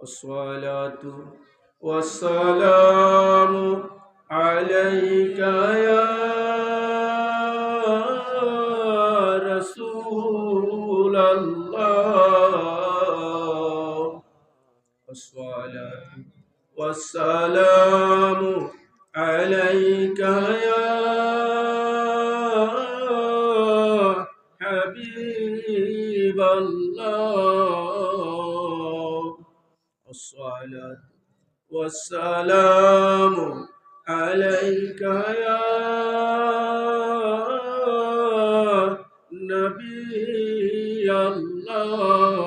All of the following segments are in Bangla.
الصلاة والسلام عليك يا رسول الله. الصلاة والسلام عليك يا حبيب الله. الصلاة والسلام عليك يا نبي الله.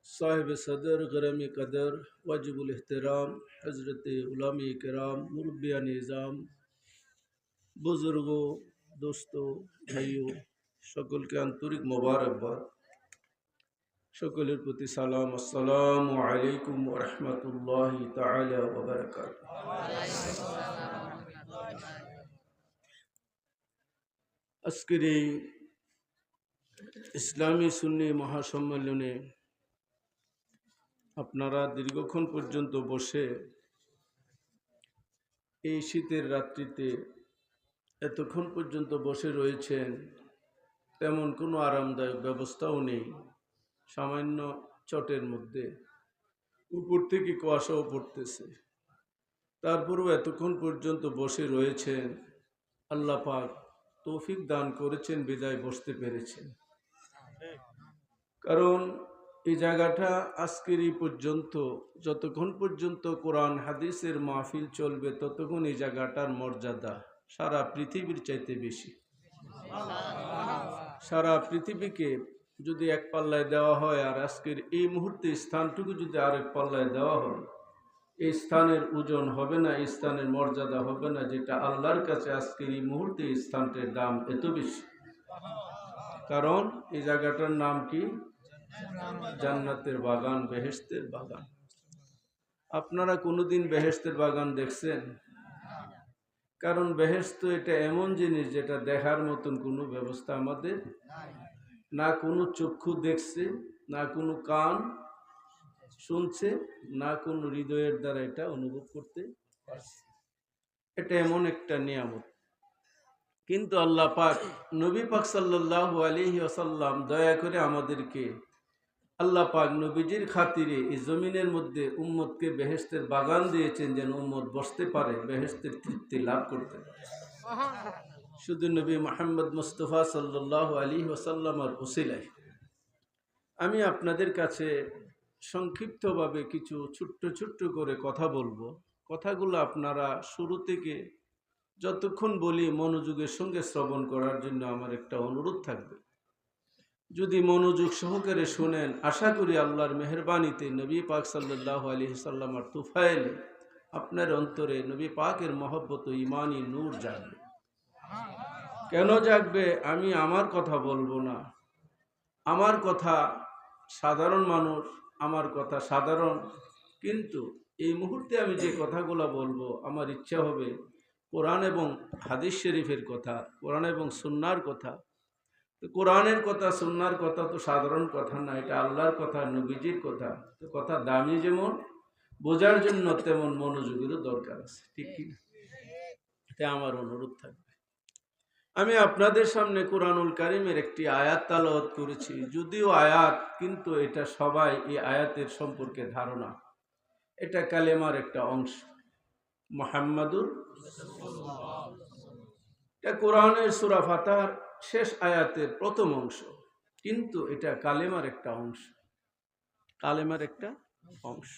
साहिब सदर गरम कदर वाजिबुल एहतराम हज़रत उलामा किराम मुरब्बियान निज़ाम बुजुर्गों दोस्तों भाइयों সকলকে আন্তরিক মোবারকবাদ। সকলের প্রতি সালাম। আসসালামু আলাইকুম ওয়া রাহমাতুল্লাহি তাআলা ওয়া বারাকাতুহু। আজকের এই ইসলামী সুন্নি মহাসম্মেলনে আপনারা দীর্ঘক্ষণ পর্যন্ত বসে এই শীতের রাত্রিতে এতক্ষণ পর্যন্ত বসে রয়েছেন, তেমন কোনো আরামদায়ক ব্যবস্থাও নেই। সামান্য চটের মধ্যে উপর থেকে কুয়াশাও পড়তেছে, তারপরেও এতক্ষণ পর্যন্ত বসে রয়েছেন। আল্লাহ পাক তৌফিক দান করেছেন বিদায় বসতে পেরেছেন। কারণ এই জায়গাটা আজকের এই পর্যন্ত যতক্ষণ পর্যন্ত কোরআন হাদিসের মাহফিল চলবে ততক্ষণ এই জায়গাটার মর্যাদা সারা পৃথিবীর চাইতে বেশি। সারা পৃথিবীকে যদি এক পাল্লায় দেওয়া হয় আর আজকের এই মুহূর্তে স্থানটুকু যদি আরেক পাল্লায় দেওয়া হয়, এই স্থানের ওজন হবে না, এই স্থানের মর্যাদা হবে না, যেটা আল্লাহর কাছে আজকের এই মুহূর্তে এই স্থানটির দাম এত বেশি। কারণ এই জায়গাটার নাম কি? জান্নাতের বাগান, বেহেশতের বাগান। আপনারা কোনোদিন বেহেশতের বাগান দেখছেন? কারণ বেহেশত এটা এমন জিনিস যেটা দেখার মতন কোনো ব্যবস্থা আমাদের না, কোনো চক্ষু দেখছে, না কোনো কান শুনছে, না কোনো হৃদয়ের দ্বারা এটা অনুভব করতে পারছে। এটা এমন একটা নিয়ামত। কিন্তু আল্লাহ পাক নবী পাক সাল্লাল্লাহু আলাইহি ওয়াসাল্লাম দয়া করে আমাদেরকে, আল্লাহ পাক নবীজির খাতিরে এই জমিনের মধ্যে উম্মতকে বেহেশতের বাগান দিয়েছেন, যেন উম্মত বসতে পারে, বেহেশতের তৃপ্তি লাভ করতে পারে। শুধু নবী মুহাম্মদ মুস্তাফা সাল্লাল্লাহু আলাইহি ওয়াসাল্লামের ওসিলায় আমি আপনাদের কাছে সংক্ষিপ্তভাবে কিছু ছোট্ট ছোট্ট করে কথা বলবো। কথাগুলো আপনারা শুরু থেকে যতক্ষণ বলি মনোযোগের সঙ্গে শ্রবণ করার জন্য আমার একটা অনুরোধ থাকবে। যদি মনোযোগ সহকারে শুনেন, আশা করি আল্লাহর মেহেরবানিতে নবী পাক সাল্লাল্লাহু আলাইহি সাল্লামের তুফাইল আপনার অন্তরে নবী পাকের মহব্বত ও ঈমানি নূর জাগবে। কেন জাগবে? আমি আমার কথা বলবো না, আমার কথা সাধারণ মানুষ, আমার কথা সাধারণ, কিন্তু এই মুহূর্তে আমি যে কথাগুলো বলবো আমার ইচ্ছা হবে কোরআন এবং হাদিস শরীফের কথা, কোরআন এবং সুন্নাহর কথা। তো কোরআনের কথা সুন্নাহর কথা তো সাধারণ কথা না, এটা আল্লাহর কথা, নবীজির কথা। তো কথা দামি যেমন, বোঝার জন্য তেমন মনোযোগেরও দরকার আছে, ঠিক কি? এটা আমার অনুরোধ থাকবে। আমি আপনাদের সামনে কোরআনুল কারীমের একটি আয়াত তেলাওয়াত করেছি, যদিও আয়াত, কিন্তু এটা সবাই এই আয়াতের সম্পর্কে ধারণা। এটা কালেমার একটা অংশ, মুহাম্মাদুর রাসূলুল্লাহ। এটা কোরআনের সূরা ফাতিহার শেষ আয়াতের প্রথম অংশ, কিন্তু এটা কালেমার একটা অংশ। কালেমার একটা অংশ,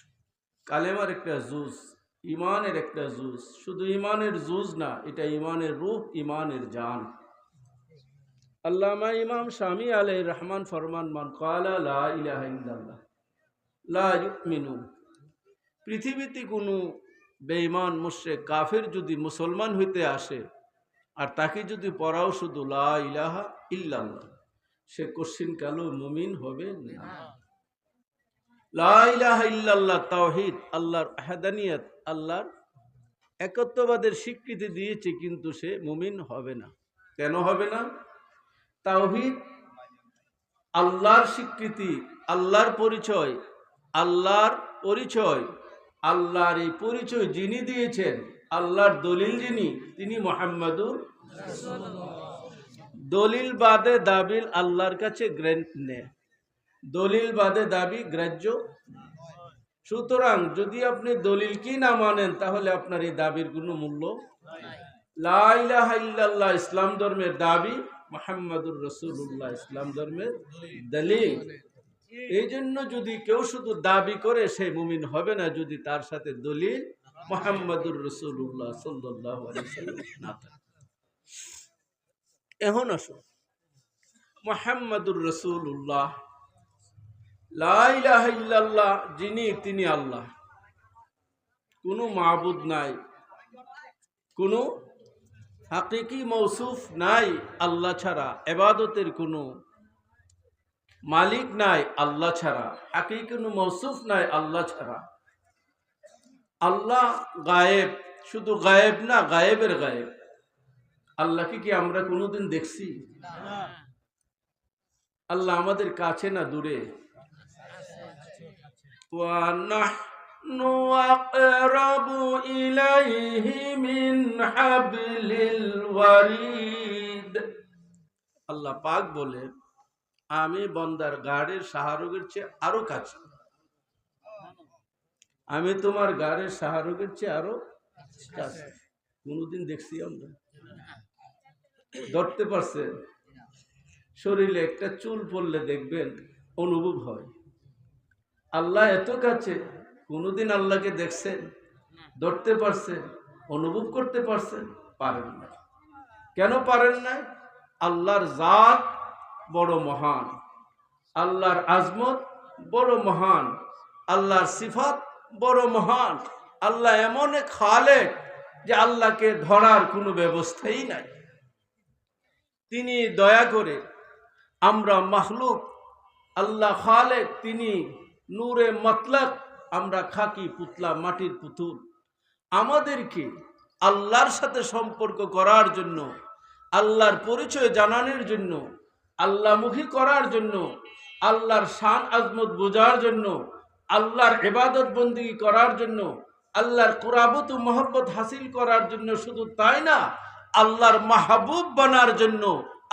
কালেমার একটা জুজ, ইমানের একটা জুজ। শুধু ইমানের জুজ না, এটা ইমানের রূহ, ইমানের জান। আল্লামা ইমাম শামী আলাইহির রহমান ফরমান, মান ক্বালা লা ইলাহা ইল্লাল্লাহ লা ইউমিনু। পৃথিবীতে কোনো বেঈমান মুশরিক কাফির যদি মুসলমান হইতে আসে আর তাকে যদি পড়াও শুধু লা ইলাহা ইল্লাল্লাহ, সে কোশ্চিন কালো মুমিন হবে না। লা ইলাহা ইল্লাল্লাহ তাওহীদ, আল্লাহর আহাদানিয়ত, আল্লাহর একত্ববাদের স্বীকৃতি দিয়েছে, কিন্তু সে মুমিন হবে না। কেন হবে না? তাওহীদ আল্লাহর স্বীকৃতি, আল্লাহর পরিচয়, আল্লাহর পরিচয়, আল্লাহর এই পরিচয় যিনি দিয়েছেন, আল্লাহর দলিল যিনি, তিনি মুহাম্মাদুর। দলিল বাদে দাবিল আল্লাহর কাছে গ্রহণীয়, দলিল বাদে দাবি গ্রাহ্য। সুতরাং যদি আপনি দলিল কি না মানেন, তাহলে আপনার এই দাবির কোনো মূল্য। লা ইলাহা ইল্লাল্লাহ ইসলাম ধর্মের দাবি, মুহাম্মাদুর রাসূলুল্লাহ ইসলাম ধর্মের দলিল। এই জন্য যদি কেউ শুধু দাবি করে, সে মুমিন হবে না যদি তার সাথে দলিল মুহাম্মাদুর রাসূলুল্লাহ সাল্লাল্লাহু আলাইহি ওয়াসাল্লাম না থাকে। এখন আসো, মুহাম্মাদুর রাসূলুল্লাহ, লা ইলাহা ইল্লাল্লাহ যিনি, তিনি আল্লাহ। কোনো মাবুদ নাই, কোনো হাকিকি মৌসুফ নাই আল্লাহ ছাড়া, ইবাদতের কোনো মালিক নাই আল্লাহ ছাড়া, হাকিকি কোনো মৌসুফ নাই আল্লাহ ছাড়া। আল্লাহ গায়েব, শুধু গায়েব না, গায়েবের গায়েব। আল্লাহকে কি আমরা কোনোদিন দেখছি? আল্লাহ আমাদের কাছে না দূরে? وَنَحْنُ أَقْرَبُ إِلَيْهِ مِنْ حَبْلِ الْوَرِيدِ। আল্লাহ পাক বলে, আমি বন্দার গাড়ের শাহরুগের চেয়ে আরো কাছে। আমি তোমার গাড়ের শাহরুগের চেয়ে আরো কাছে। কোনদিন দেখছি আমরা? ধরতে পারছেন? শরীরে একটা চুল পড়লে দেখবেন অনুভব হয়। আল্লাহ এত কাছে, কোনদিন আল্লাহকে দেখছেন? ধরতে পারছেন? অনুভব করতে পারছেন? পারেন না। কেন পারেন না? আল্লাহর জাত বড় মহান, আল্লাহর আজমত বড় মহান, আল্লাহর সিফাত বড় মহান। আল্লাহ এমন এক খালেক যে আল্লাহকে ধরার কোনো ব্যবস্থাই নাই। তিনি দয়া করে, আমরা মাখলুক, আল্লাহ খালেক, তিনি নূরে মতলক, আমরা খাকি পুতলা, মাটির পুতুল। আমাদেরকে আল্লাহর সাথে সম্পর্ক করার জন্য, আল্লাহর পরিচয় জানানোর জন্য, আল্লাহমুখী করার জন্য, আল্লাহর শান আজমত বোঝার জন্য, আল্লাহর ইবাদত বন্দেগী করার জন্য, আল্লাহর কুরাবত ও মহব্বত হাসিল করার জন্য, শুধু তাই না, আল্লাহর মাহবুব বানার জন্য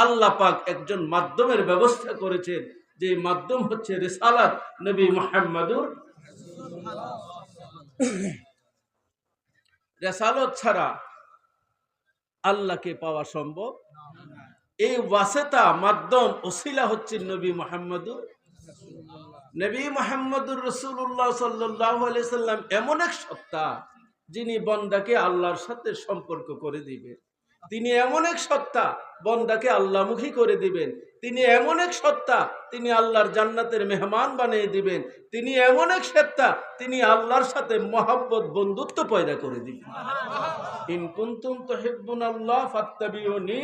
আল্লাহ পাক একজন মাধ্যমের ব্যবস্থা করেছেন, যে মাধ্যম হচ্ছে রিসালাত নবী মুহাম্মাদুর। রিসালাত ছাড়া আল্লাহকে পাওয়া সম্ভব। এই ওয়াসিতা, মাধ্যম, ওসিলা হচ্ছে নবী মুহাম্মাদুর। নবী মুহাম্মাদুর রাসূলুল্লাহ সাল্লাল্লাহু আলাইহি সাল্লাম এমন এক সত্তা, যিনি বন্দাকে আল্লাহর সাথে সম্পর্ক করে দিবেন। তিনি এমন এক সত্তা, বন্দাকে আল্লাহমুখী করে দিবেন। তিনি এমন এক সত্তা, তিনি আল্লাহর জান্নাতের মেহমান বানিয়ে দিবেন। তিনি এমন এক সত্তা, তিনি আল্লাহর সাথে মহব্বত, বন্ধুত্ব পয়দা করে দিবেন। ইন কুনতুম তুহিব্বুনাল্লাহ ফাত্তাবিউনি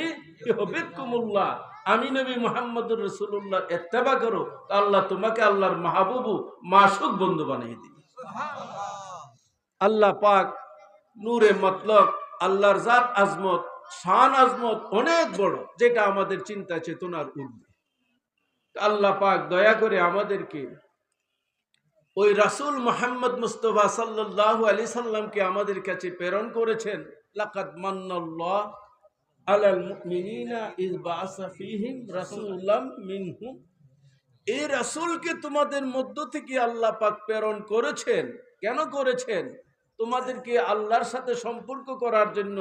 ইউহিব্বুকুমুল্লাহ। আমি নবী মুহাম্মদুর রাসূলুল্লাহ ইত্তেবা করো, আল্লাহ তোমাকে আল্লাহর মাহবুবু, মাশুক বন্ধু বানিয়ে দিবে। আল্লাহ পাক নূরে মতলক, আল্লাহর জাত আজমত, শান আজমত অনেক বড়, যেটা আমাদের চিন্তা চেতনার ঊর্ধ্বে। আল্লাহ পাক দয়া করে আমাদেরকে ওই রাসূল মুহাম্মদ মুস্তাফা সাল্লাল্লাহু আলাইহি সাল্লামকে আমাদের কাছে প্রেরণ করেছেন। লাকাদ মান্নাল্লাহু আলাল মুমিনিনা ইয বাআসা ফীহিম রাসূলাম মিনহুম। এই রাসূলকে তোমাদের মধ্য থেকে আল্লাহ পাক প্রেরণ করেছেন। কেন করেছেন? তোমাদেরকে আল্লাহর সাথে সম্পর্ক করার জন্য।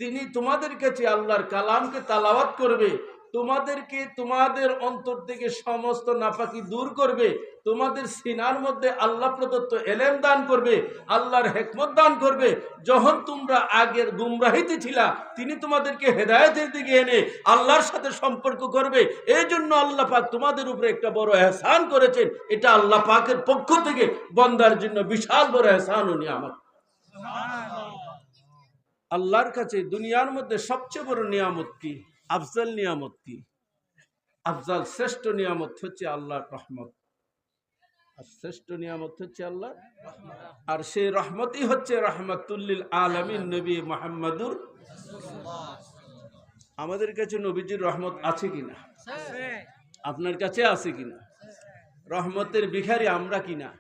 তিনি তোমাদের কাছে আল্লাহর কালামকে তালাওয়াত করবে, তোমাদেরকে তোমাদের অন্তর থেকে সমস্ত নাপাকি দূর করবে, তোমাদের সিনার মধ্যে আল্লাহ প্রদত্ত এলেম দান করবে, আল্লাহর হিকমত দান করবে। যখন তোমরা আগের গুমরাহিতে ছিলা, তিনি তোমাদেরকে হেদায়েতের দিকে এনে আল্লাহর সাথে সম্পর্ক করবে। এই জন্য আল্লাহ পাক তোমাদের উপরে একটা বড় ইহসান করেছেন। এটা আল্লাহ পাকের পক্ষ থেকে বান্দার জন্য বিশাল বড় ইহসান ও নিয়ামত। আল্লাহর কাছে দুনিয়ার মধ্যে সবচেয়ে বড় নিয়ামত কি? আফজাল নিয়ামত কি? আফজাল, শ্রেষ্ঠ নিয়ামত হচ্ছে আল্লাহর রহমত। আর শ্রেষ্ঠ নিয়ামত হচ্ছে আল্লাহ, আর সেই রহমতই হচ্ছে রাহমাতুল লিল আলামিন নবী মুহাম্মাদুর। আমাদের কাছে নবীজির রহমত আছে কিনা? আপনার কাছে আছে কিনা? রহমতের ভিখারি আমরা কিনা?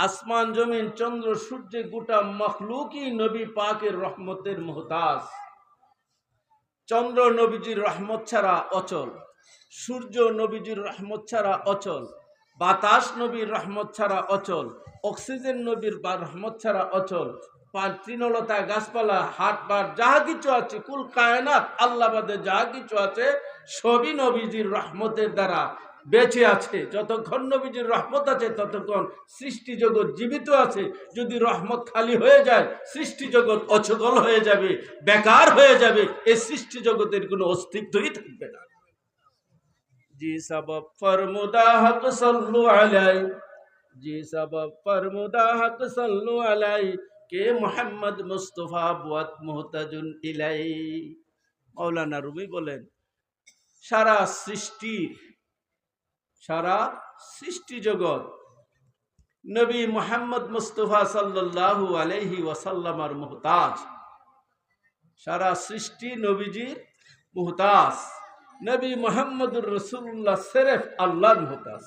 আসমান জমিন চন্দ্র সূর্য গোটা মখলুকই নবী পাকের রহমতের মুহতাজ। চন্দ্র নবীজির রহমত ছাড়া অচল, সূর্য নবীজির রহমত ছাড়া অচল, বাতাস নবীর রহমত ছাড়া অচল, অক্সিজেন নবীর রহমত ছাড়া অচল, তৃণলতা গাছপালা হাট বার যাহা কিছু আছে, কুল কায়নাত আল্লাহ বাদে যাহা কিছু আছে সবই নবীজির রহমতের দ্বারা বেঁচে আছে। যতক্ষণ নবীজির রহমত আছে ততক্ষণ সৃষ্টি জগৎ জীবিত আছে। যদি রহমত খালি হয়ে যায় সৃষ্টি জগৎ অচল হয়ে যাবে, বেকার হয়ে যাবে, এই সৃষ্টি জগতের কোনো অস্তিত্বই থাকবে না। জি সবব ফরমুদা হক সাল্লু আলাই, জি সবব ফরমুদা হক সাল্লু আলাই, কে মোহাম্মদ মুস্তফা বুয়াত মুহতাজুন ইলাই। মাওলানা রুমি বলেন সারা সৃষ্টি জগৎ নবী মুহাম্মদ মুস্তফা সাল্লাল্লাহু আলাইহি ওয়াসাল্লামার মুহতাজ। সারা সৃষ্টি নবীজির মুহতাজ। নবী মুহাম্মদুর রাসূলুল্লাহ সিরফ আল্লাহর মুহতাজ।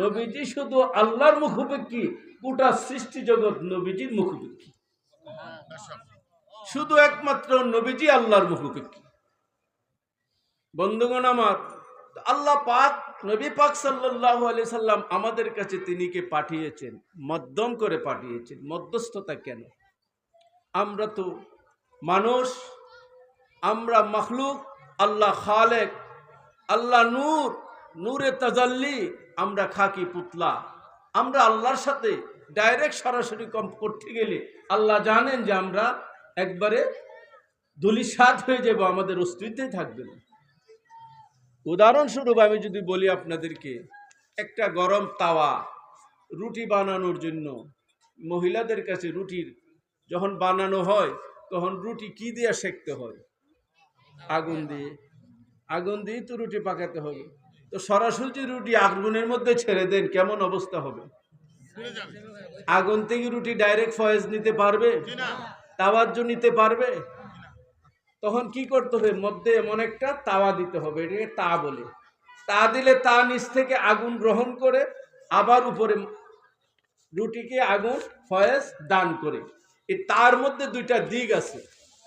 নবীজি শুধু আল্লাহর মুখাপেক্ষী, গোটা সৃষ্টি জগৎ নবীজির মুখাপেক্ষী। শুধু একমাত্র নবীজি আল্লাহর মুখাপেক্ষী। বন্ধুগণ আমার, আল্লাহ পাক নবী পাক সাল্লাল্লাহু আলাইহি সাল্লাম আমাদের কাছে তিনিকে পাঠিয়েছেন, মধ্যম করে পাঠিয়েছেন। মধ্যস্থতা কেন? আমরা তো মানুষ, আমরা মখলুক, আল্লাহ খালেক, আল্লাহ নূর, নূরে তাজাল্লি, আমরা খাকি পুতলা। আমরা আল্লাহর সাথে ডাইরেক্ট সরাসরি কম করতে গেলে আল্লাহ জানেন যে আমরা একবারে ধূলিসাৎ হয়ে যাব, আমাদের অস্তিত্বই থাকবে না। উদাহরণস্বরূপ আমি যদি বলি আপনাদেরকে, একটা গরম তাওয়া রুটি বানানোর জন্য মহিলাদের কাছে রুটির যখন বানানো হয় তখন রুটি কি দিয়ে সেঁকতে হয়? আগুন দিয়ে। আগুন দিয়ে তো রুটি পাকাতে হবে। তো সরাসরি রুটি আগুনের মধ্যে ছেড়ে দেন, কেমন অবস্থা হবে? আগুন থেকে রুটি ডাইরেক্ট ফয়েজ নিতে পারবে? তাওয়াজ্জু নিতে পারবে? তখন কি করতে হবে? মধ্যে এমন একটা তাওয়া দিতে হবে, এটাকে তা বলে। তা দিলে তা নিচ থেকে আগুন গ্রহণ করে আবার উপরে রুটিকে আগুন ফয়েজ দান করে। এই তার মধ্যে দুইটা দিক আছে,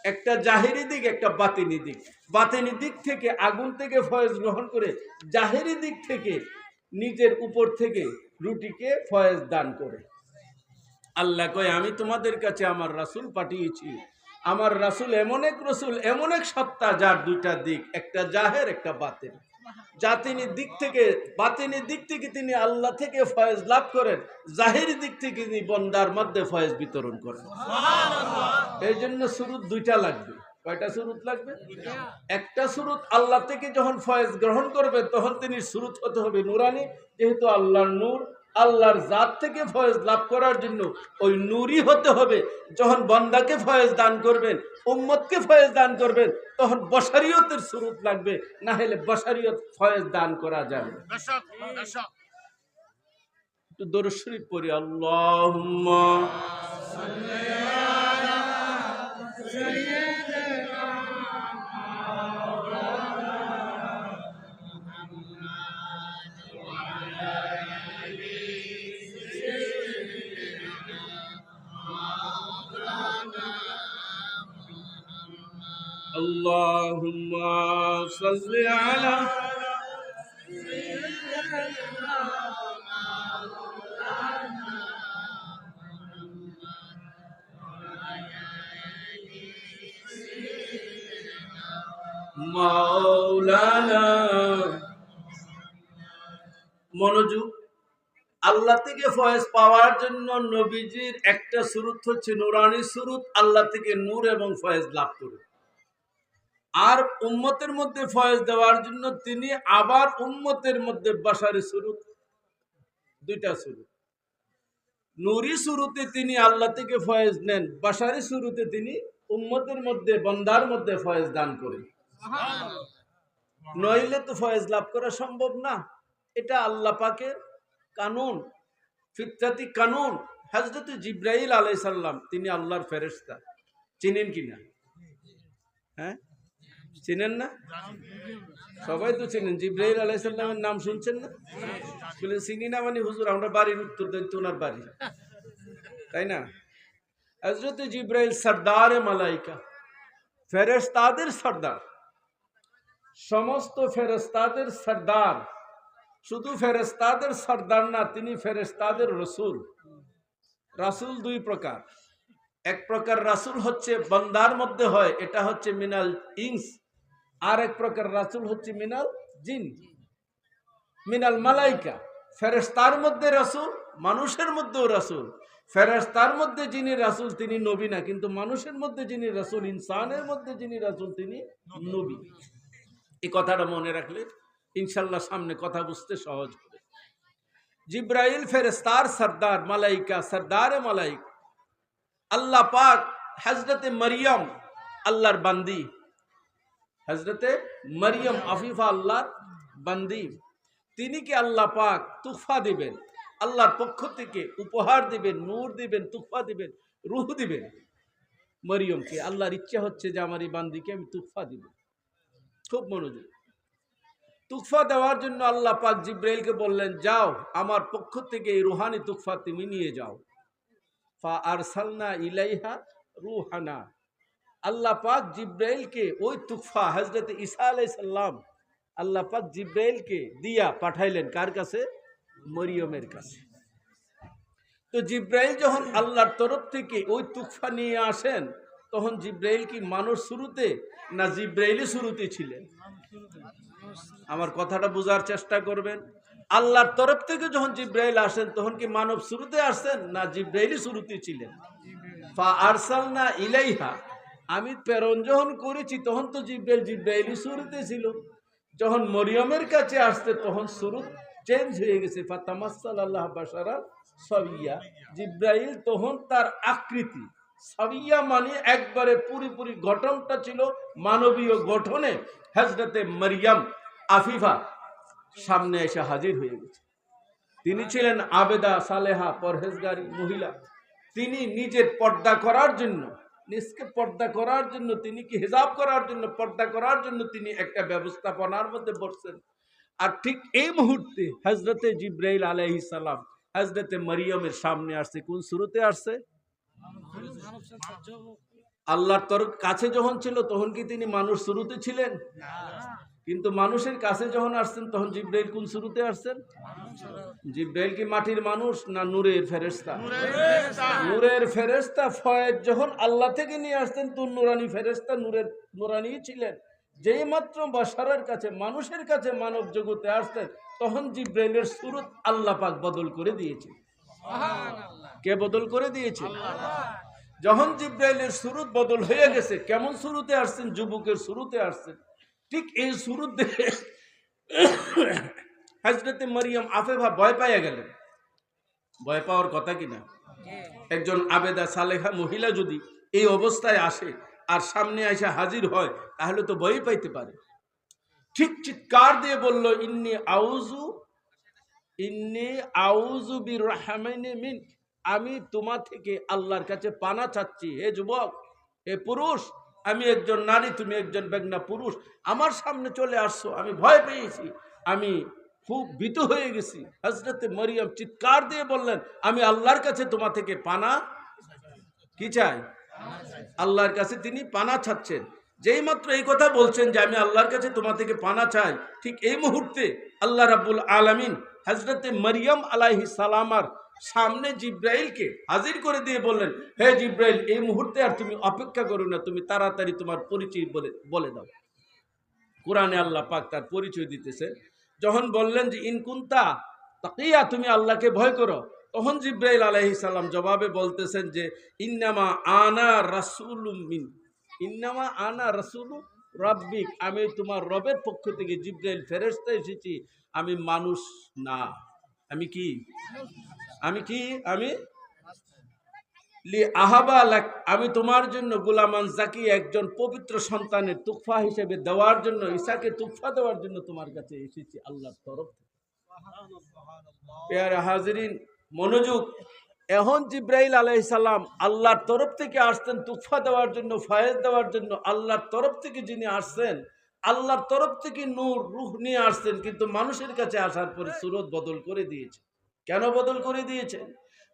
একটা জাহিরি দিক, একটা বাতিনি দিক। বাতিনি দিক থেকে আগুন থেকে ফয়েজ গ্রহণ করে, জাহিরি দিক থেকে নিজের উপর থেকে রুটিকে ফয়েজ দান করে। আল্লাহ কয় আমি তোমাদের কাছে আমার রাসূল পাঠিয়েছি। আমার রাসূল এমন এক রাসূল, এমন এক সত্তা যার দুইটা দিক, একটা জাহের একটা বাতিন। বাতিনি দিক থেকে তিনি আল্লাহ থেকে ফয়েজ লাভ করেন, জাহিরি দিক থেকে তিনি বন্দার মধ্যে ফয়েজ বিতরণ করেন। এই জন্য সুরুত দুইটা লাগবে। কয়টা সুরুত লাগবে? একটা সুরুত আল্লাহ থেকে যখন ফয়েজ গ্রহণ করবে তখন তিনি সুরুত হতে হবে নুরানি, যেহেতু আল্লাহর নূর, আল্লাহর জাত থেকে ফয়েজ লাভ করার জন্য ওই নূরই হতে হবে। যখন বান্দাকে ফয়েজ দান করবেন, উম্মতকে ফয়েজ দান করবেন, তখন বশারিয়তের সুরুত লাগবে, না হলে বশারিয়ত ফয়েজ দান করা যাবে। তো দরুদ শরীফ পড়ি। আল্লাহুম্মা সাল্লি আলা সাইয়্যিদিনা اللهم صل على মাওলানা। মনোযোগ। আল্লাহ থেকে ফয়েজ পাওয়ার জন্য নবীজির একটা সুরুত হচ্ছে নুরানি সুরুত, আল্লাহ থেকে নূর এবং ফয়েজ লাভ করে। আর উম্মতের মধ্যে ফয়েজ দেওয়ার জন্য তিনি আবার উম্মতের মধ্যে বাশারি সুরুত, দুইটা সুরুত। নূরি সুরুতে তিনি আল্লাহ থেকে ফয়েজ নেন, বাশারি সুরুতে তিনি উম্মতের মধ্যে বান্দার মধ্যে ফয়েজ দান করেন। নইলে তো ফয়েজ লাভ করা সম্ভব না। এটা আল্লাহ পাকের কানুন, ফিতরাতি কানুন। হযরত জিবরাইল আলাইহিস সালাম তিনি আল্লাহর ফেরেশতা, চিনেন কিনা? হ্যাঁ, চিনেন না? সবাই তো চিনেন, জিব্রাইল আলাইহিস সালামের নাম শুনছেন না? বলে চিনি না মানে হুজুর আমরা বাড়ির উত্তর দেন তো ওনার বাড়ি, তাই না? হযরত জিব্রাইল সরদারে মালাইকা, ফেরেশতাদের সর্দার, সমস্ত ফেরেশতাদের সর্দার। শুধু ফেরেশতাদের সর্দার না, তিনি ফেরেশতাদের রসুল। রাসূল দুই প্রকার, এক প্রকার রাসূল হচ্ছে বান্দার মধ্যে হয়, এটা হচ্ছে মিনাল ইনস। আর এক প্রকার রাসূল হচ্ছে মিনাল জিন, মিনাল মালাইকা। ফেরেশতার মধ্যে রাসূল, মানুষের মধ্যেও রাসূল। ফেরেশতার মধ্যে যিনি রাসূল তিনি নবী না, কিন্তু মানুষের মধ্যে যিনি রাসূল, ইনসানের মধ্যে যিনি রাসূল তিনি নবী। এই কথাটা মনে রাখলে ইনশাআল্লাহ সামনে কথা বুঝতে সহজ হবে। জিব্রাইল ফেরেশতার সর্দার, মালাইকা সর্দারে মালাইকা। আল্লাহ পাক হযরতে মরিয়ম আল্লাহর বান্দি, হযরতে মরিয়ম আফিফা আল্লাহর বান্দি, তিনিকে আল্লাহ পাক তুফা দিবেন, আল্লাহর পক্ষ থেকে উপহার দিবেন, নূর দিবেন, তুফা দিবেন, রূহ দিবেন মরিয়মকে। আল্লাহর ইচ্ছা হচ্ছে যে আমার এই বান্দিকে আমি তুফা দিব। খুব মনোযোগ। তুফা দেওয়ার জন্য আল্লাহ পাক জিব্রাইলকে বললেন, যাও আমার পক্ষ থেকে এই রুহানি তুফা তুমি নিয়ে যাও। ফা আরসালনা ইলাইহা রুহানা। আল্লাহ পাক জিব্রাইলকে ওই তুফা হযরত ঈসা আলাইহিস সালাম আল্লাহ পাক জিব্রাইলকে দিয়া পাঠাইলেন কার কাছে? মরিয়মের কাছে। তো জিব্রাইল যখন আল্লাহর তরফ থেকে ওই তুফা নিয়ে আসেন, তখন জিব্রাইল কি মানুষ শুরুতে না জিব্রাইলই শুরুতে ছিলেন? আমার কথাটা বোঝার চেষ্টা করবেন। আল্লাহর তরফ থেকে যখন জিব্রাইল আসেন, তখন কি মানব শুরুতে আসেন না জিব্রাইলই শুরুতে ছিলেন? ফা আরসালনা ইলাইহা, আমি প্রেরণ যখন করেছি তখন তো জিব্রাইলই শুরুতে ছিল। যখন মরিয়মের কাছে আসছে তখন শুরু চেঞ্জ হয়ে গেছে। ফাতামাসসালাল্লাহ বাশারা সাবিয়া, জিব্রাইল তখন তার আকৃতি সাবিয়া মানে একবারে পুরোপুরি গঠনটা ছিল মানবীয় গঠনে। হযরতে মরিয়ম আফিফা সামনে এসে হাজির হয়ে গেছে। তিনি ছিলেন আবেদা, সালেহা, পরহেজগারী মহিলা। তিনি নিজের পর্দা করার জন্য, নিজকে পর্দা করার জন্য, তিনি কি হিজাব করার জন্য, পর্দা করার জন্য তিনি একটা ব্যবস্থাপনার মধ্যে বসছেন। আর ঠিক এই মুহূর্তে হযরতে জিব্রাইল আলাইহিস সালাম হযরতে মরিয়মের সামনে আসছে। কোন শুরুতে আসছে? আল্লাহর তরফ কাছে যখন ছিল তখন কি তিনি মানুষ শুরুতে ছিলেন? কিন্তু মানুষের কাছে যখন আসছেন তখন জিব্রাইল কোন শুরুতে আসছেন? জিব্রাইল কি মাটির মানুষ না নূরের ফেরেশতা? নূরের ফেরেশতা। ফয়েজ যখন আল্লাহ থেকে নিয়ে আসতেন তো নূরানি ফেরেশতা, নূরের নূরানি ছিলেন। যেই মাত্র বাশারের কাছে, মানুষের কাছে, মানব জগতে আসতেন তখন জিব্রাইলের সুরত আল্লাহ পাক বদল করে দিয়েছে। কে বদল করে দিয়েছে? যখন জিব্রাইলের সুরত বদল হয়ে গেছে, কেমন শুরুতে আসছেন? যুবকের শুরুতে আসছেন। ঠিক এই শুরুত দেখে হযরতে মরিয়ম আফিফা ভয় পাইয়া গেলেন। ভয় পাওয়ার কথা কিনা? একজন আবেদা সালেহা মহিলা যদি এই অবস্থায় আসে আর সামনে এসে হাজির হয়, তাহলে তো ভয় পাইতে পারে। ঠিক চিৎকার দিয়ে বলল, ইন্নি আউযু বিরহমানি মিন, আমি তোমা থেকে আল্লাহর কাছে পানা চাচ্ছি। হে যুবক, হে পুরুষ, আমি একজন নারী, তুমি একজন বেগনা পুরুষ, আমার সামনে চলে আসছো, আমি ভয় পেয়েছি, আমি খুব ভীত হয়ে গেছি। হযরতে মরিয়ম চিৎকার দিয়ে বললেন, আমি আল্লাহর কাছে তোমা থেকে পানা কি চাই? আল্লাহর কাছে তিনি পানা চাচ্ছেন। যেই মাত্র এই কথা বলছেন যে আমি আল্লাহর কাছে তোমা থেকে পানা চাই, ঠিক এই মুহূর্তে আল্লাহ রাব্বুল আলামিন হযরতে মরিয়ম আলাইহিস সালামার সামনে জিব্রাইলকে হাজির করে দিয়ে বললেন, হে জিব্রাইল, এই মুহূর্তে আর তুমি অপেক্ষা করো না, তুমি তাড়াতাড়ি তোমার পরিচয় বলে দাও। কোরআনে আল্লাহ পাক তার পরিচয় দিতেছে। যখন বললেন যে ইনকুন্তা তাকিয়া, তুমি আল্লাহকে ভয় করো, তখন জিব্রাইল আলাইহিস সালাম জবাবে বলতেছেন যে ইন্নামা আনা রাসূলুম মিন, ইন্নামা আনা রাসূলু রাব্বিক, আমি তোমার রবের পক্ষ থেকে জিব্রাইল ফেরেশতা এসেছি, আমি মানুষ না। আমি কি? আমি লি আহাবা লাক, আমি তোমার জন্য গুলামান জাকি, একজন পবিত্র সন্তানের তুফা হিসেবে দেওয়ার জন্য, ঈসাকে তুফা দেওয়ার জন্য তোমার কাছে এসেছি আল্লাহর তরফ থেকে। প্যারা হাজিরিন, মনোযোগ। এখন জিব্রাইল আলাইহিস সালাম আল্লাহর তরফ থেকে আসতেন তুফা দেওয়ার জন্য, ফয়েজ দেওয়ার জন্য। আল্লাহর তরফ থেকে যিনি আসছেন, আল্লাহর তরফ থেকে নূর রূহ নিয়ে আসছেন, কিন্তু মানুষের কাছে আসার পরে সুরত বদল করে দিয়েছে। কেন বদল করে দিয়েছেন?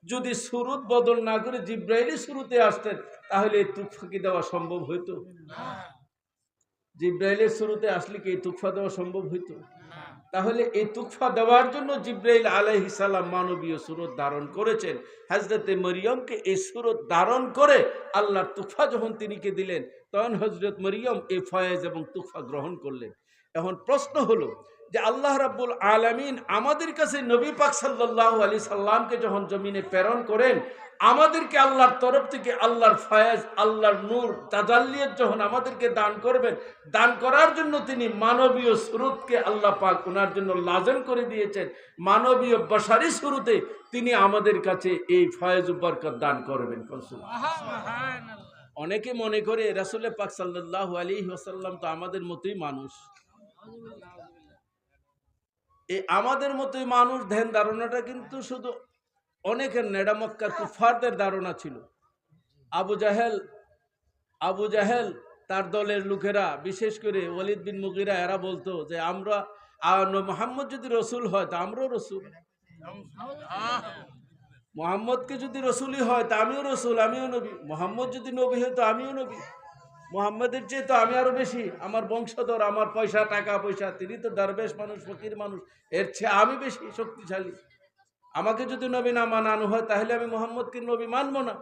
যদি সুরত বদল না করে জিব্রাইলই শুরুতে আসতেন, তাহলে এই তুফা কি দেওয়া সম্ভব হইতো? জিব্রাইলের শুরুতে আসলে কি এই তুফা দেওয়া সম্ভব হইতো? তাহলে এই তুফা দেওয়ার জন্য জিব্রাইল আলাইহিস সালাম মানবীয় সুরত ধারণ করেছেন। হযরতে মরিয়মকে এই সুরত ধারণ করে আল্লাহর তুফা যখন তিনিকে দিলেন, তখন হযরত মরিয়ম এই ফয়েজ এবং তুফা গ্রহণ করলেন। এখন প্রশ্ন হলো যে আল্লাহ রাব্বুল আলামিন আমাদের কাছে নবী পাক সাল্লাল্লাহু আলাইহি সাল্লামকে যখন জমিনে প্রেরণ করেন, আমাদেরকে আল্লাহর তরফ থেকে আল্লাহর ফয়েজ, আল্লাহর নূর, তাজাল্লিয়াত যখন আমাদেরকে দান করবেন, দান করার জন্য তিনি মানবীয় সুরতকে আল্লাহ পাক ওনার জন্য লাজম করে দিয়েছেন। মানবীয় বশারি সুরতে তিনি আমাদের কাছে এই ফয়েজ ও বরকত দান করবেন। অনেকে মনে করে রাসূল পাক সাল্লাল্লাহু আলাইহি ওয়াসাল্লাম তো আমাদের মতোই মানুষ। এই আমাদের মতোই মানুষ ধ্যান ধারণাটা কিন্তু শুধু অনেকের না, এটা মক্কার কুফারদের ধারণা ছিল। আবু জাহেল তার দলের লোকেরা, বিশেষ করে ওয়ালিদ বিন মুগিরা, এরা বলতো যে আমরা মুহাম্মদ যদি রসুল হয় তা আমরাও রসুল, মুহাম্মদকে যদি রসুলই হয় তা আমিও রসুল, আমিও নবী। মুহাম্মদ যদি নবী হয় তো আমিও নবী। মুহাম্মদের চেয়ে তো আমি আরো বেশি, আমার বংশধর, আমার পয়সা, টাকা পয়সা, তিনি তো দরবেশ মানুষ, ফকির মানুষ, এর চেয়ে আমি বেশি শক্তিশালী। আমাকে যদি নবী না মানানো হয় তাহলে আমি মুহাম্মদকে নবী মানবো না।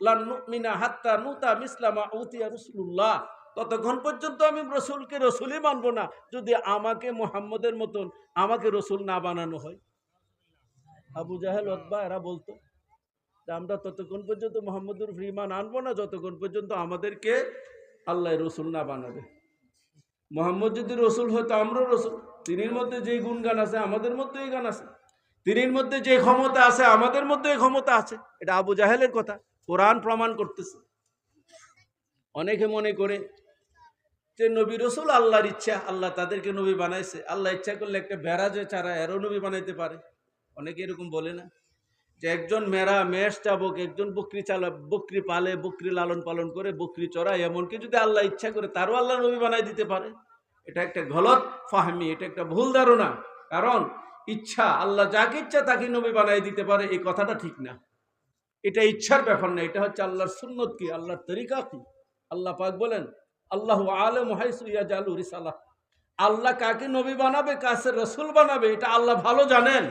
লান নুমিনা হাত্তা নুতা মিসলামা উতিয়া রাসূলুল্লাহ, ততক্ষণ পর্যন্ত আমি রসুলকে রসুলই মানবো না যদি আমাকে মুহাম্মদের মতন আমাকে রসুল না বানানো হয়। আবু জাহেল, উতবা এরা বলতো যে আমরা ততক্ষণ পর্যন্ত মুহাম্মদের উপর ঈমান আনবো না যতক্ষণ পর্যন্ত আমাদেরকে আল্লাহ রসুল না বানাবে। মুহাম্মদ যদি রসুল হয় তো আমরা রসুল। তিনির মধ্যে যেই গুণগান আছে আমাদের মধ্যে এই গান আছে, তিনির মধ্যে যে ক্ষমতা আছে আমাদের মধ্যে এই ক্ষমতা আছে। এটা আবু জাহেলের কথা, কোরআন প্রমাণ করতেছে। অনেকে মনে করে যে নবী রসুল আল্লাহর ইচ্ছা, আল্লাহ তাদেরকে নবী বানাইছে। আল্লাহ ইচ্ছা করলে একটা ভেড়া যে চারা এরও নবী বানাইতে পারে। অনেকে এরকম বলে না যে একজন মেষ চাবক, একজন বকরি বকরি পালে, বকরি লালন পালন করে, বকরি চড়ায়, এমনকি যদি আল্লাহ ইচ্ছা করে তারও আল্লাহ নবী বানাই দিতে পারে। এটা একটা গলত ফাহমি, এটা একটা ভুল ধারণা। কারণ ইচ্ছা, আল্লাহ যাকে ইচ্ছা তাকে নবী বানাই দিতে পারে, এই কথাটা ঠিক না। এটা ইচ্ছার ব্যাপার না, এটা হচ্ছে আল্লাহর সুন্নত কি, আল্লাহর তরিকা কি। আল্লাহ পাক বলেন আল্লাহু আ'লামু হাইসু ইয়াজআলু রিসালাহ, আল্লাহ কাকে নবী বানাবে, কাছে রসুল বানাবে, এটা আল্লাহ ভালো জানেন।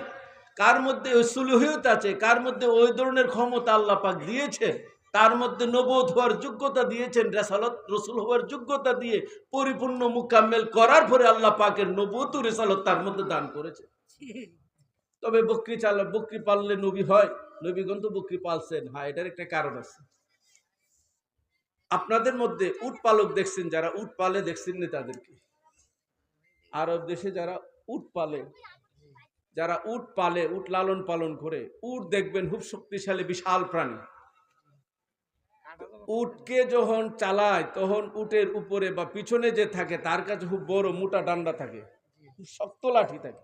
কার মধ্যে ওই সুলুহিয়ত আছে, কার মধ্যে ওই ধরনের ক্ষমতা আল্লাহ পাক দিয়েছে, তার মধ্যে নবুয়ত হওয়ার যোগ্যতা দিয়েছেন, রিসালাত রসুল হওয়ার যোগ্যতা দিয়ে পরিপূর্ণ মুকাম্মেল করার পরে আল্লাহ পাকের নবুয়ত ও রিসালাত তার মধ্যে দান করেছে। তবে বকরি পাললে নবী হয়, নবীগণ তো বকরি পালছেন, হ্যাঁ এটার একটা কারণ আছে। আপনাদের মধ্যে উট পালক দেখছেন, যারা উট পালে দেখছেন না তাদেরকে? আরব দেশে যারা উট পালে, উট লালন পালন করে, উট দেখবেন খুব শক্তিশালী বিশাল প্রাণী। উটকে যখন চালায় তখন উটের উপরে বা পিছনে যে থাকে তার কাছে খুব বড় মোটা ডান্ডা থাকে, শক্ত লাঠি থাকে।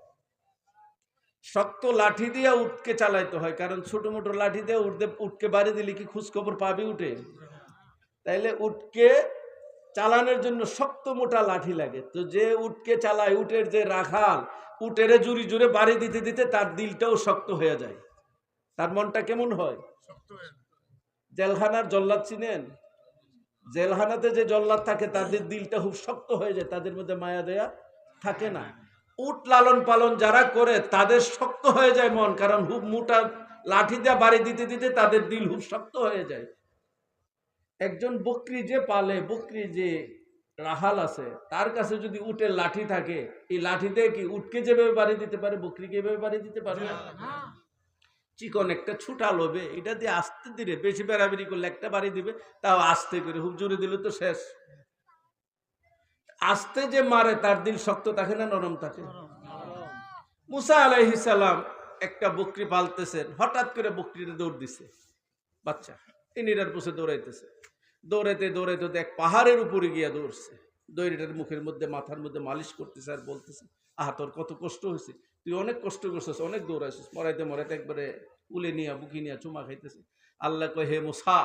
শক্ত লাঠি দিয়ে উটকে চালাইতে হয়, কারণ ছোট মোটো লাঠি দিয়ে উটকে বাড়ি দিলে কি খোঁজ খবর পাবি উঠে? তাইলে উটকে চালানোর জন্য শক্ত মোটা লাঠি লাগে। তো যে উটকে চালায়, উটের যে রাখাল, উটের জুড়ি জুড়ে বাড়ি দিতে দিতে তার দিলটাও শক্ত হয়ে যায়। তার মনটা কেমন হয়? জেলখানার জল্লাদ চিনেন? জেলখানাতে যে জল্লাদ থাকে তাদের দিলটা খুব শক্ত হয়ে যায়, তাদের মধ্যে মায়া দয়া থাকে না। উট লালন পালন যারা করে তাদের শক্ত হয়ে যায় মন, কারণ খুব মোটা লাঠি দিয়ে বাড়ি দিতে দিতে তাদের দিল খুব শক্ত হয়ে যায়। একজন বকরি যে পালে, বকরি যে রাহাল আছে, তার কাছে যদি উটের লাঠি থাকে, এই লাঠি দিয়ে কি উটকে যেভাবে বাড়ি দিতে পারে বকরিকে এভাবে বাড়ি দিতে পারে না। চিকন একটা ছুটা লোবে, এটা দিয়ে আস্তে ধীরে, বেশি বেড়াবেড়ি করলে একটা বাড়ি দিবে, তাও আস্তে করে, খুব জোরে দিলে তো শেষ। আস্তে যে মারে তার দিল শক্ত থাকে না নরম থাকে? মুসা আলাইহিস সালাম একটা বকরি পালতেছেন, হঠাৎ করে বকরিটা দৌড় দিছে, বাচ্চা ইনিরার পুষে দৌড়াইতেছে, দৌড়াইতে দৌড়াইতে এক পাহাড়ের উপরে গিয়া দৌড়ছে, দৌড়িটার মুখের মধ্যে মাথার মধ্যে মালিশ করতেছে আর বলতেছে তোর কত কষ্ট হয়েছে, তুই অনেক কষ্ট করছিস, অনেক দৌড়াইছিস, মরাইতে মরাইতে একবারে কুলে নিয়ে বুকি নিয়ে চুমা খাইতেছে। আল্লাহ কয়, হে মুসা,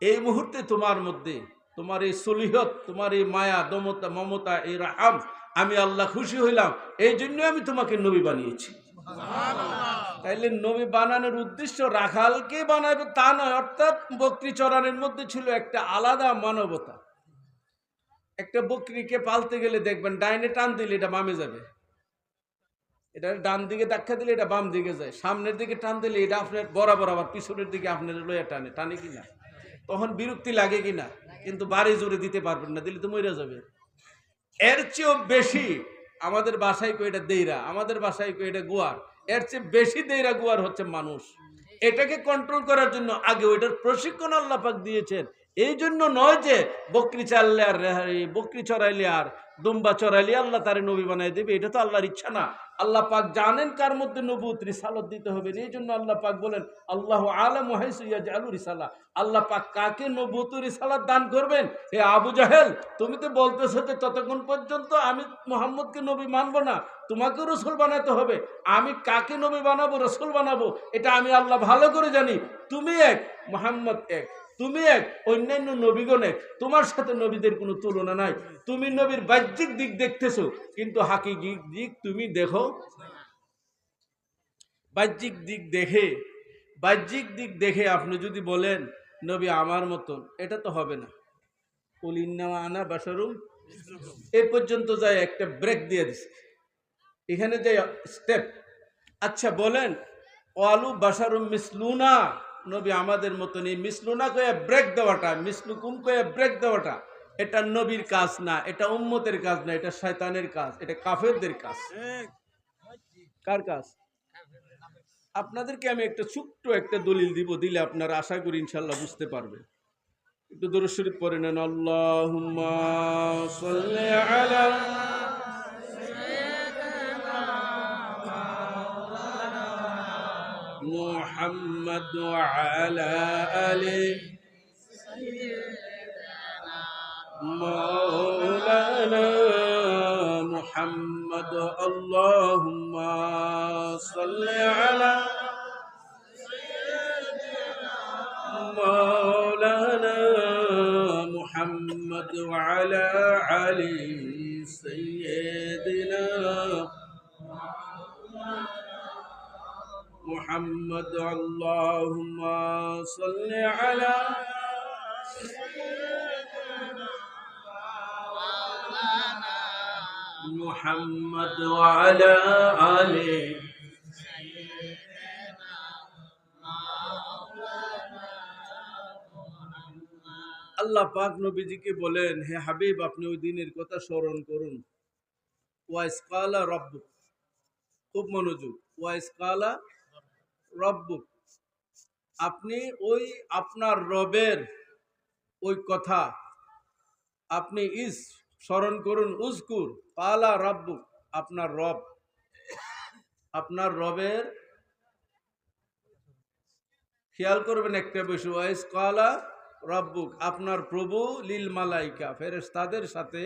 এই মুহূর্তে তোমার মধ্যে তোমার এই সলিহত, তোমার এই মায়া, দমতা, মমতা, এই রাহাম, আমি আল্লাহ খুশি হইলাম, এই জন্য আমি তোমাকে নবী বানিয়েছি। তাইলে নবী বানানোর উদ্দেশ্য রাখালকে বানাবে তা নয়, অর্থাৎ বকরি চড়ানোর মধ্যে ছিল একটা আলাদা মানবতা। একটা বকরিকে পালতে গেলে দেখবেন ডাইনে টান দিলে এটা বামে যাবে, এটা ডান দিকে ধাক্কা দিলে এটা বাম দিকে যায়, সামনের দিকে টান দিলে এটা আপনার বরাবর, আবার পিছনের দিকে আপনার লইয়া টানে, টানে কিনা, তখন বিরক্তি লাগে কিনা, কিন্তু বাড়ি জোরে দিতে পারবেন না, দিলে তো মরে যাবে। এর চেয়েও বেশি আমাদের বাসায় কই এটা দেইরা, আমাদের বাসায় কই এটা গোয়ার, এর চেয়ে বেশি দেইরা গোয়ার হচ্ছে মানুষ। এটাকে কন্ট্রোল করার জন্য আগে ওইটার প্রশিক্ষণ আল্লাহ পাক দিয়েছেন। এই জন্য নয় যে বকরি চাললে আর বকরি চড়াইলে আর দুম্বা চড়াইলে আল্লাহ তারে নবী বানাই দেবে, এটা তো আল্লাহর ইচ্ছা না। আল্লাহ পাক জানেন কার মধ্যে নবুয়ত রিসালাত দিতে হবে, এই জন্য আল্লাহ পাক বলেন আল্লাহু আ'লামু হাইসু ইয়াজআলু রিসালা। আল্লাহ পাক কাকে নবুয়ত রিসালাত দান করবেন। হে আবু জাহেল, তুমি তো বলতেছো যে ততক্ষণ পর্যন্ত আমি মুহাম্মদকে নবী মানবো না, তোমাকে রসুল বানাতে হবে। আমি কাকে নবী বানাবো, রসুল বানাবো, এটা আমি আল্লাহ ভালো করে জানি। তুমি এক, মুহাম্মদ এক, তুমি এক, অন্যান্য নবীগণ এক, তোমার সাথে নবীদের কোনো তুলনা নাই। তুমি নবীর বাহ্যিক দিক দেখতেছো, কিন্তু হাকিকি দিক তুমি দেখো। বাহ্যিক দিক দেখে আপনি যদি বলেন নবী আমার মতন, এটা তো হবে না। কুল ইন্নামা আনা বাশারুম, এই পর্যন্ত যায় একটা ব্রেক দিয়ে দিছে, এখানে যে স্টেপ। আচ্ছা বলেন, ওয়ালু বাশারুম মিসলুনা, নবী আমাদের মতন, এই মিসলুনা কয়ে ব্রেক দেওয়াটা, মিসলুকুম কয়ে ব্রেক দেওয়াটা, এটা নবীর কাজ না, এটা উম্মতের কাজ না, এটা শয়তানের কাজ, এটা কাফেরদের কাজ। কার কাজ? আপনাদেরকে আমি একটা ছোট্ট একটা দলিল দিব, দিলে আপনারা আশা করি ইনশাল্লাহ বুঝতে পারবেন। একটু দরুদ শরীফ পড়ে নেন। আল্লাহুম্মা সাল্লি আলা মুহাম্মদ ওয়া আলা আলি মাওলানা মুহাম্মদ। আল্লাহুম্মা সাল্লি আলা মাওলানা মুহাম্মদ ওয়া আলা আলি সাইয়্যিদিনা মুহাম্মদ। আল্লাহুম্মা সাল্লি আলা মুহাম্মদ ওয়া আলা আলি। আল্লাহ পাক নবীজিকে বলেন, হে হাবিব, আপনি ওই দিনের কথা স্মরণ করুন। ওয়াইস কালা রব্বুক, খুব মনোযোগ, ওয়াইস কালা রব্বুক, আপনি ওই আপনার রবের ওই কথা আপনি স্মরণ করুন। উজকুর কালা রব্বুক, আপনার রব, আপনার রবের খেয়াল করবেন একটা বিষয়। ওয়াইস কালা রব্বুক, আপনার প্রভু লিল মালাইকা, ফেরেশতাদের সাথে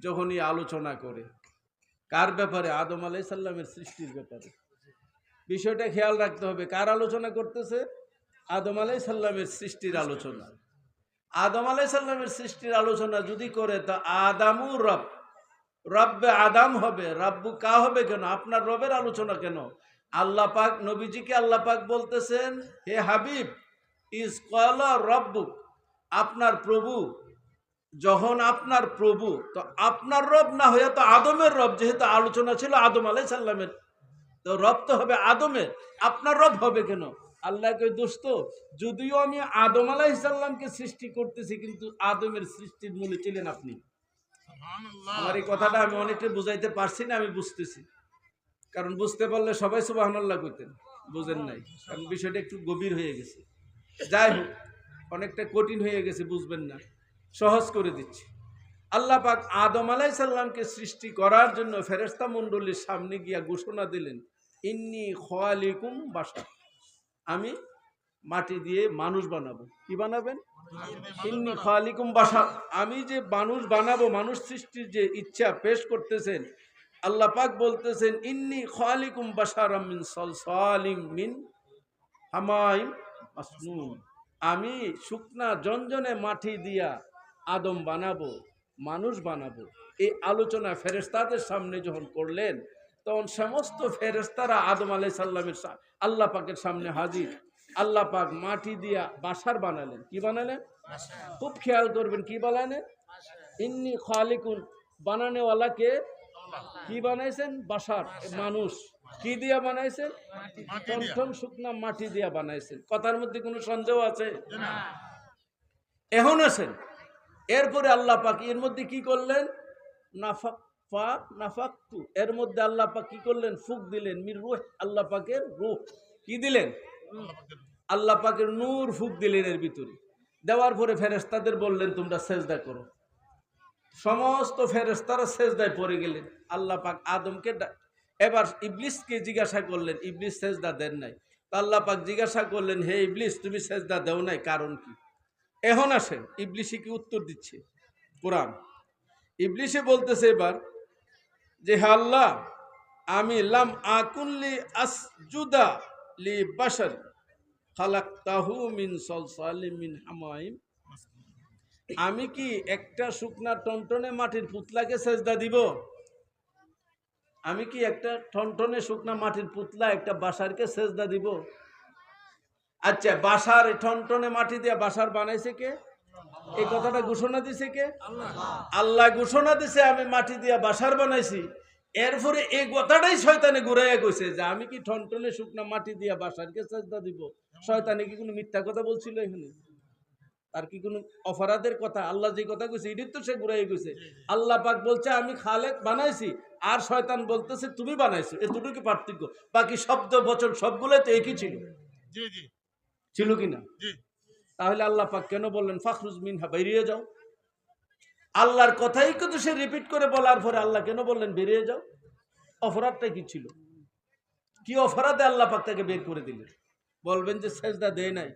যখনই আলোচনা করে, কার ব্যাপারে? আদম আলাইহিস সালামের সৃষ্টির ব্যাপারে। বিষয়টা খেয়াল রাখতে হবে, কার আলোচনা করতেছে? আদম আলাইহিস সালামের সৃষ্টির আলোচনা। আদম আলাইহিস সালামের সৃষ্টির আলোচনা যদি করে, তা আদামু রব, রব্বে আদাম হবে, রাব্বু কা হবে কেন? আপনার রবের আলোচনা কেন? আল্লাহ পাক নবীজিকে আল্লাহ পাক বলতেছেন, হে হাবিব, ইজ ক্বালা রব্বুক, আপনার প্রভু, যখন আপনার প্রভু, তো আপনার রব না হয়ে তো আদমের রব, যেহেতু আলোচনা ছিল আদম আলাইহিস সালামের, তো রব তো হবে আদমের, আপনার রব হবে কেন? আল্লাহকে দোস্ত, যদিও আমি আদম আলাইহিস সালামকে সৃষ্টি করতেছি, কিন্তু আদমের সৃষ্টির মূলে ছিলেন আপনি। আমার এই কথাটা আমি অনেকটা বুঝাইতে পারছি না, আমি বুঝতেছি, কারণ বুঝতে পারলে সবাই সুবহানাল্লাহ কইতেন, বুঝেন নাই, কারণ বিষয়টা একটু গভীর হয়ে গেছে। যাই হোক, অনেকটা কঠিন হয়ে গেছে, বুঝবেন না, সহজ করে দিচ্ছি। আল্লাহ পাক আদম আলাইহিস সালামকে সৃষ্টি করার জন্য ফেরেশতা মণ্ডলীর সামনে গিয়া ঘোষণা দিলেন, ইন্নী খালিকুম বাশার, আমি মাটি দিয়ে মানুষ বানাবো। কি বানাবেন? ইন্নী খালিকুম বাশার, আমি যে মানুষ বানাবো, মানুষ সৃষ্টির যে ইচ্ছা পেশ করতেছেন, আল্লাহ পাক বলতেছেন ইন্নী খালিকুম বাশারাম মিন সালসালিম মিন হামাইম মাসনুন, আমি শুকনা জনজনে মাটি দিয়া আদম বানাবো, মানুষ বানাবো। এই আলোচনা ফেরেশতাদের সামনে যখন করলেন তখন সমস্ত ফেরেশতারা আদম আলাইহিস সালামের আল্লাহ পাকের সামনে হাজির। আল্লাহ পাক মাটি দিয়া বাসার বানালেন। কি বানালেন? খুব খেয়াল করবেন, কি বানালেন? ইন্নী খালিকুন, বানানেওয়ালাকে কি বানাইছেন? বাসার, মানুষ। কি দিয়া বানাইছেন? টনটন শুকনা মাটি দিয়া বানাইছেন। কথার মধ্যে কোনো সন্দেহ আছে? এখন আছেন। এরপরে আল্লাহ পাক এর মধ্যে কি করলেন? নাফাকতু, এর মধ্যে আল্লাহ পাক কি করলেন? ফুক দিলেন। মির রূহ, আল্লাহ পাকের রূহ। কি দিলেন? আল্লাহ পাকের নূর ফুক দিলেন এর ভিতরে। দেওয়ার পরে ফেরেশতাদের বললেন তোমরা সেজদা করো। সমস্ত ফেরেশতারা সেজদায় পড়ে গেলেন। আল্লাহ পাক আদমকে এবার ইবলিসকে জিজ্ঞাসা করলেন, ইবলিস সেজদা দেন নাই। আল্লাহ পাক জিজ্ঞাসা করলেন, হে ইবলিস তুমি সেজদা দেও নাই, কারণ কি? এখন আসেন ইবলিসে কি উত্তর দিচ্ছে কোরআন। ইবলিসে বলতেছে এবার যে হে আল্লাহ, আমি লাম আকুল্লি আসজুদা লি বাশার খালাকতাহু মিন সালসালিম মিন হামাইম, আমি কি একটা শুকনা টনটনে মাটির পুতলাকে সেজদা দিব? আমি কি একটা টনটনে শুকনা মাটির পুতলা একটা বাসারকে সেজদা দিব? আচ্ছা, বাসার টনটনে মাটি দিয়ে বাসার বানাইছে কে? এই কথাটা ঘোষণা দিছে কে? আল্লাহ ঘোষণা দিছে আমি মাটি দিয়া বাসার বানাইছি। এরপরে এই কথাটাই শয়তানে ঘুরাইয়া কইছে যে আমি কি টনটনে শুকনা মাটি দিয়া বাসারকে সেজদা দিব। শয়তানে কি কোনো মিথ্যা কথা বলছিল এখানে? আর কি কোনো অপরাধের কথা? আল্লাহ যে কথা কইছে এটাই তো সে ঘুরাই কইছে। আল্লাহ পাক বলছে আমি খালেক বানাইছি, আর শয়তান বলতেছে তুমি বানাইছো। এতটুকু পার্থক্য, বাকি শব্দ বচন সবগুলো তো একই ছিল। ছিল কিনা? তাহলে আল্লাহ পাক কেন বললেন ফাখরুজ মিনহা, বেরিয়ে যাও? আল্লাহর কথাই কিন্তু সে রিপিট করে বলার পরে আল্লাহ কেন বললেন বেরিয়ে যাও? অপরাধটা কি ছিল? কি অপরাধে আল্লাহ পাক তাকে বের করে দিলেন? বলবেন যে সেজদা দেয় নাই।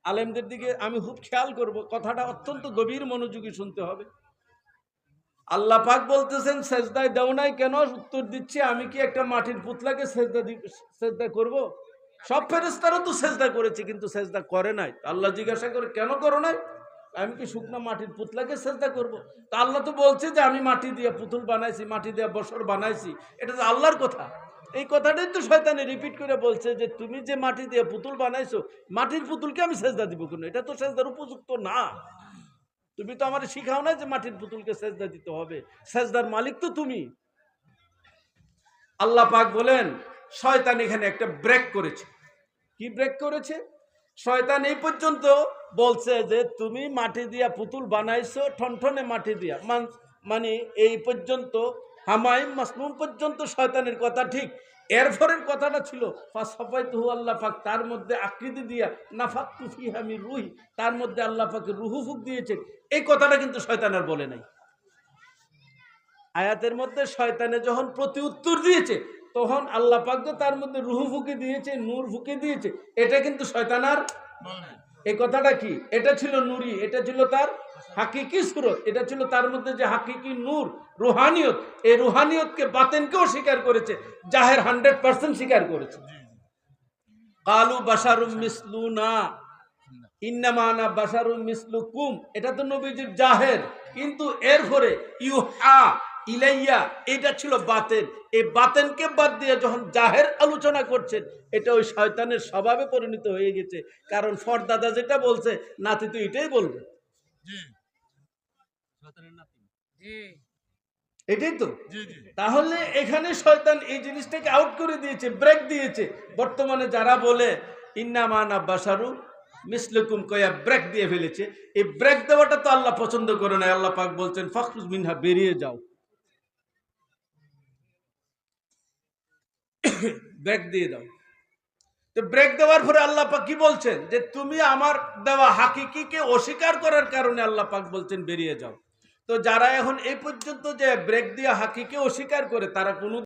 আলেমদের দিকে আমি খুব খেয়াল করব, কথাটা অত্যন্ত গভীর মনোযোগী শুনতে হবে। আল্লাহ পাক বলতেছেন সেজদায় দেও নাই কেন? উত্তর দিচ্ছে আমি কি একটা মাটির পুতলাকে সেজদা করব? সব ফেরেশতারা তো সেজদা করেছে, কিন্তু সেজদা করে নাই। আল্লাহ জিজ্ঞাসা করে কেন করো নাই? আমি কি শুকনা মাটির পুতলাকে সেজদা করব? তা আল্লাহ তো বলছে যে আমি মাটি দিয়ে পুতুল বানাইছি, মাটি দিয়ে বসর বানাইছি। এটা তো আল্লাহর কথা। এই কথাটাই তো শয়তানে রিপিট করে বলছে যে তুমি যে মাটি দিয়ে পুতুল বানাইছো, মাটির পুতুলকে আমি সেজদা দিব কেন? এটা তো সেজদার উপযুক্ত না। তুমি তো আমার শিখাও না যে মাটির পুতুলকে সেজদা দিতে হবে। সেজদার মালিক তো তুমি। আল্লাহ পাক বলেন শয়তান এখানে একটা ব্রেক করেছে। কি ব্রেক করেছে? শয়তান এই পর্যন্ত বলছে যে তুমি মাটি দিয়া পুতুল বানাইছো, ঠনঠনে মাটি দিয়া, মানে এই পর্যন্ত হামাইম মাসনুন পর্যন্ত শয়তানের কথা ঠিক। এরপরের কথাটা ছিল ফাসাফাইতুহু, আল্লাহ পাক তার মধ্যে আকৃতি দিয়া নাফাকতু ফিহা মির রূহি, তার মধ্যে আল্লাহ পাক রুহু ফুক দিয়েছেন। এই কথাটা কিন্তু শয়তান আর বলে নাই। আয়াতের মধ্যে শয়তানে যখন প্রতি উত্তর দিয়েছে তখন আল্লাহ পাক তো তার মধ্যে রুহু ফুকে দিয়েছে, নূর ফুকে দিয়েছে। এটা কিন্তু শয়তান আর এই কথাটা কি? এটা ছিল নূরি, এটা ছিল তার হাকিকি সুরত, এটা ছিল তার মধ্যে যে হাকিকি নূর, রুহানিয়ত। এই রুহানিয়তকে বাতেনকেও স্বীকার করেছে, জাহের 100% স্বীকার করেছে। কালু বাশারুম মিসলুনা ইন্নামা আনা বাশারুম মিসলুকুম, এটা তো নবীজির জাহের। কিন্তু এরপরে ইউহা ইলাইয়া, এটা ছিল বাতেন। এই বাতেনকে বাদ দিয়ে যখন জাহের আলোচনা করছেন, এটা ওই শয়তানের স্বভাবে পরিণত হয়ে গেছে। কারণ ফরদাদা যেটা বলছে নাতি তো এটাই বলবে, এটাই তো। তাহলে এখানে শয়তান এই জিনিসটাকে আউট করে দিয়েছে, ব্রেক দিয়েছে। বর্তমানে যারা বলে ইন্নামা আনা বাশারু মিসলুকুম, কয়া ব্রেক দিয়ে ফেলেছে। এই ব্রেক দেওয়াটা তো আল্লাহ পছন্দ করে না। আল্লাহ পাক বলছেন ফাখরুজ মিনহা, বেরিয়ে যাও। ব্রেক দিয়ে দাও। তো ব্রেক দেওয়ার পরে আল্লাহ পাক কি বলছেন? যে তুমি আমার দেওয়া হাকিকিকে অস্বীকার করার কারণে আল্লাহ পাক বলছেন বেরিয়ে যাও। তো যারা এখন এই পর্যন্ত যে ব্রেক দিয়ে হাকিকে অস্বীকার করে, তারা কোনো